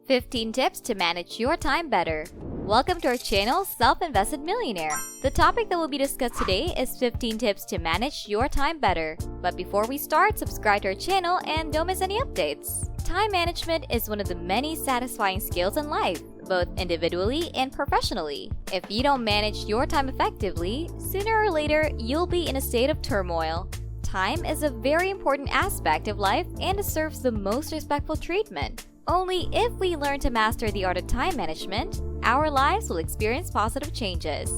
15 tips to manage your time better. Welcome to our channel, Self Invested Millionaire. The topic that will be discussed today is 15 tips to manage your time better. But before we start, subscribe to our channel and don't miss any updates. Time management is one of the many satisfying skills in life, both individually and professionally. If you don't manage your time effectively, sooner or later, you'll be in a state of turmoil. Time is a very important aspect of life and deserves the most respectful treatment. Only if we learn to master the art of time management, our lives will experience positive changes.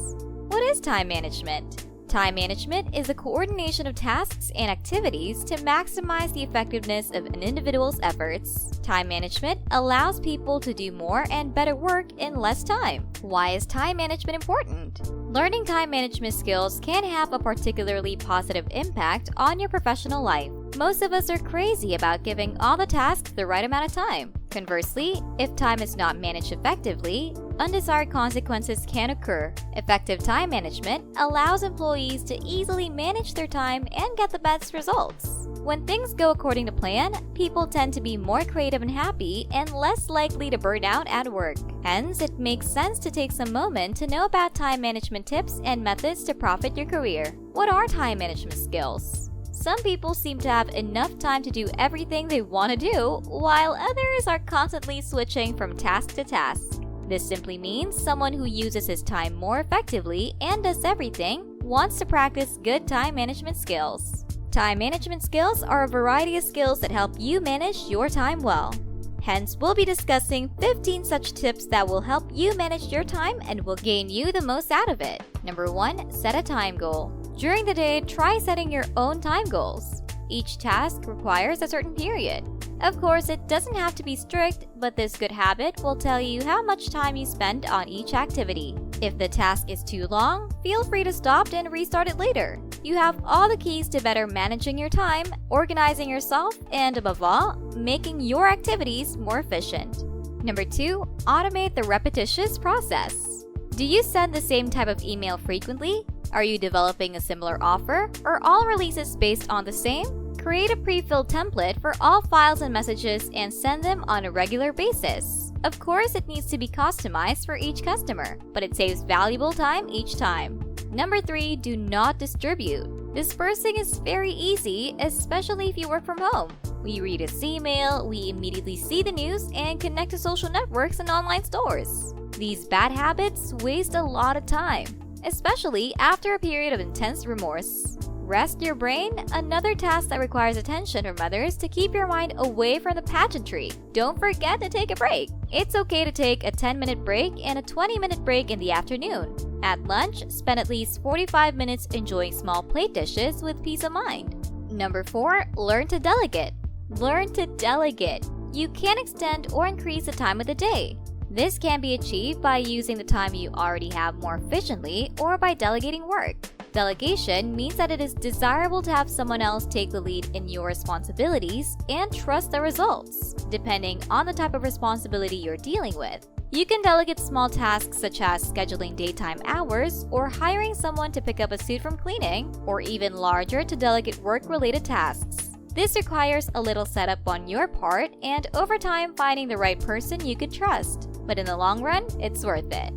What is time management? Time management is the coordination of tasks and activities to maximize the effectiveness of an individual's efforts. Time management allows people to do more and better work in less time. Why is time management important? Learning time management skills can have a particularly positive impact on your professional life. Most of us are crazy about giving all the tasks the right amount of time. Conversely, if time is not managed effectively, undesired consequences can occur. Effective time management allows employees to easily manage their time and get the best results. When things go according to plan, people tend to be more creative and happy and less likely to burn out at work. Hence, it makes sense to take some moment to know about time management tips and methods to profit your career. What are time management skills? Some people seem to have enough time to do everything they want to do, while others are constantly switching from task to task. This simply means someone who uses his time more effectively and does everything wants to practice good time management skills. Time management skills are a variety of skills that help you manage your time well. Hence, we'll be discussing 15 such tips that will help you manage your time and will gain you the most out of it. Number 1. Set a time goal. During the day, try setting your own time goals. Each task requires a certain period. Of course, it doesn't have to be strict, but this good habit will tell you how much time you spend on each activity. If the task is too long, feel free to stop and restart it later. You have all the keys to better managing your time, organizing yourself, and above all, making your activities more efficient. Number 2. Automate the repetitious process. Do you send the same type of email frequently? Are you developing a similar offer? Are all releases based on the same? Create a pre-filled template for all files and messages and send them on a regular basis. Of course, it needs to be customized for each customer, but it saves valuable time each time. Number 3. Do not distribute. Dispersing is very easy, especially if you work from home. We read a email, we immediately see the news, and connect to social networks and online stores. These bad habits waste a lot of time, especially after a period of intense remorse. Rest your brain, another task that requires attention from others to keep your mind away from the pageantry. Don't forget to take a break. It's okay to take a 10-minute break and a 20-minute break in the afternoon. At lunch, spend at least 45 minutes enjoying small plate dishes with peace of mind. Number 4. Learn to delegate. Learn to delegate. You can extend or increase the time of the day. This can be achieved by using the time you already have more efficiently or by delegating work. Delegation means that it is desirable to have someone else take the lead in your responsibilities and trust the results, depending on the type of responsibility you're dealing with. You can delegate small tasks such as scheduling daytime hours or hiring someone to pick up a suit from cleaning, or even larger to delegate work-related tasks. This requires a little setup on your part and over time finding the right person you can trust. But in the long run, it's worth it.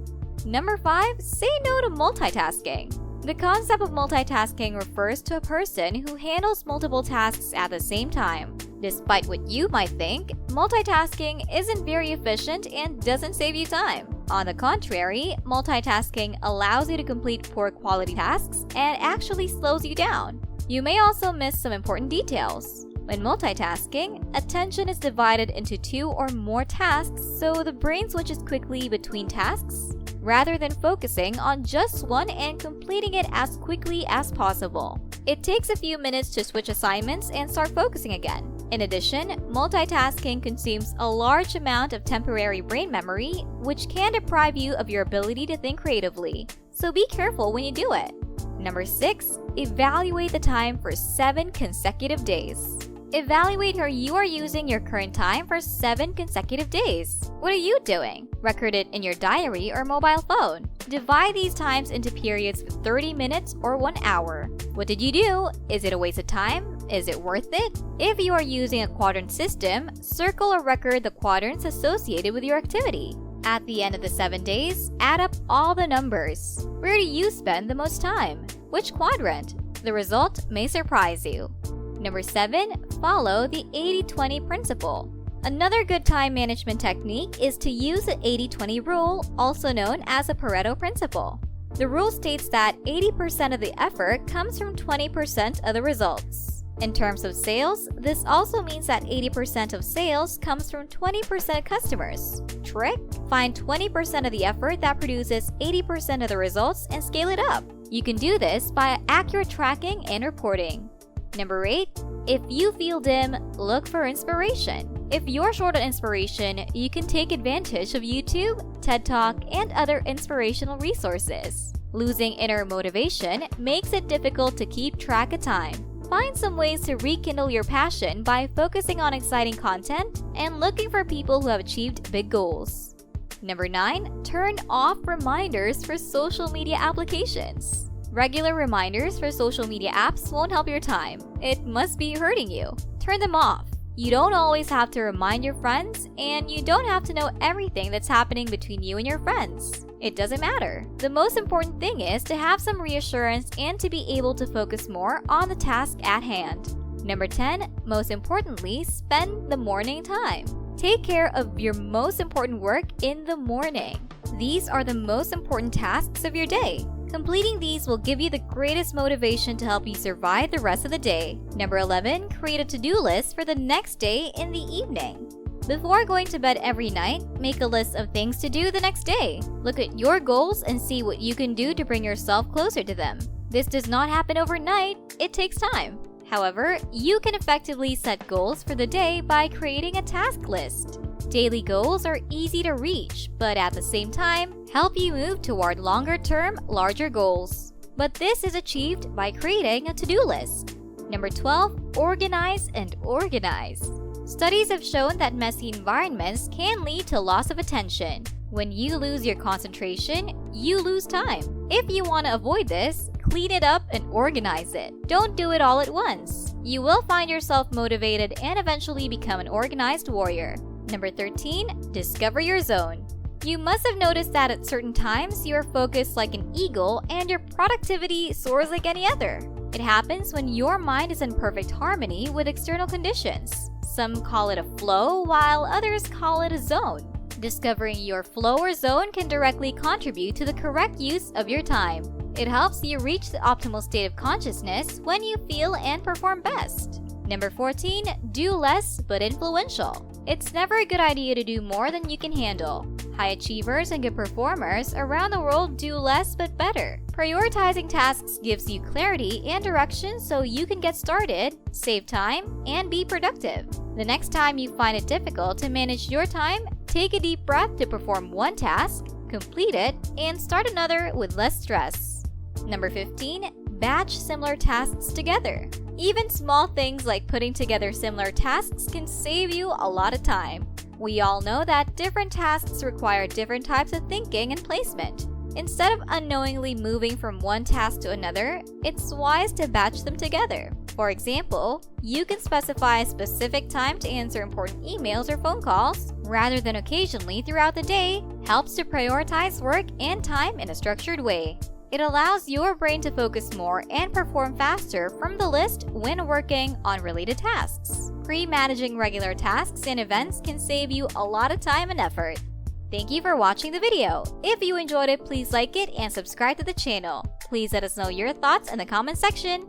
Number 5. Say no to multitasking. The concept of multitasking refers to a person who handles multiple tasks at the same time. Despite what you might think, multitasking isn't very efficient and doesn't save you time. On the contrary, multitasking allows you to complete poor quality tasks and actually slows you down. You may also miss some important details. When multitasking, attention is divided into 2 or more tasks, so the brain switches quickly between tasks, rather than focusing on just one and completing it as quickly as possible. It takes a few minutes to switch assignments and start focusing again. In addition, multitasking consumes a large amount of temporary brain memory, which can deprive you of your ability to think creatively. So be careful when you do it. Number 6. Evaluate the time for 7 consecutive days. Evaluate how you are using your current time for 7 consecutive days. What are you doing? Record it in your diary or mobile phone. Divide these times into periods of 30 minutes or 1 hour. What did you do? Is it a waste of time? Is it worth it? If you are using a quadrant system, circle or record the quadrants associated with your activity. At the end of the 7 days, add up all the numbers. Where do you spend the most time? Which quadrant? The result may surprise you. Number 7. Follow the 80-20 principle. Another good time management technique is to use the 80-20 rule, also known as the Pareto principle. The rule states that 80% of the effort comes from 20% of the results. In terms of sales, this also means that 80% of sales comes from 20% of customers. Trick? Find 20% of the effort that produces 80% of the results and scale it up. You can do this by accurate tracking and reporting. Number 8. If you feel dim, look for inspiration. If you're short on inspiration, you can take advantage of YouTube, TED Talk, and other inspirational resources. Losing inner motivation makes it difficult to keep track of time. Find some ways to rekindle your passion by focusing on exciting content and looking for people who have achieved big goals. Number 9. Turn off reminders for social media applications. Regular reminders for social media apps won't help your time. It must be hurting you. Turn them off. You don't always have to remind your friends, and you don't have to know everything that's happening between you and your friends. It doesn't matter. The most important thing is to have some reassurance and to be able to focus more on the task at hand. Number 10. Most importantly, spend the morning time. Take care of your most important work in the morning. These are the most important tasks of your day. Completing these will give you the greatest motivation to help you survive the rest of the day. Number 11. Create a to-do list for the next day in the evening. Before going to bed every night, make a list of things to do the next day. Look at your goals and see what you can do to bring yourself closer to them. This does not happen overnight, it takes time. However, you can effectively set goals for the day by creating a task list. Daily goals are easy to reach, but at the same time, help you move toward longer-term, larger goals. But this is achieved by creating a to-do list. Number 12. Organize and organize. Studies have shown that messy environments can lead to loss of attention. When you lose your concentration, you lose time. If you want to avoid this, clean it up and organize it. Don't do it all at once. You will find yourself motivated and eventually become an organized warrior. Number 13. Discover your zone. You must have noticed that at certain times you are focused like an eagle and your productivity soars like any other. It happens when your mind is in perfect harmony with external conditions. Some call it a flow, while others call it a zone. Discovering your flow or zone can directly contribute to the correct use of your time. It helps you reach the optimal state of consciousness when you feel and perform best. Number 14. Do less but influential. It's never a good idea to do more than you can handle. High achievers and good performers around the world do less but better. Prioritizing tasks gives you clarity and direction so you can get started, save time, and be productive. The next time you find it difficult to manage your time, take a deep breath to perform one task, complete it, and start another with less stress. Number 15. Batch similar tasks together. Even small things like putting together similar tasks can save you a lot of time. We all know that different tasks require different types of thinking and placement. Instead of unknowingly moving from one task to another, it's wise to batch them together. For example, you can specify a specific time to answer important emails or phone calls, rather than occasionally throughout the day. Helps to prioritize work and time in a structured way. It allows your brain to focus more and perform faster from the list when working on related tasks. Pre-managing regular tasks and events can save you a lot of time and effort. Thank you for watching the video. If you enjoyed it, please like it and subscribe to the channel. Please let us know your thoughts in the comment section.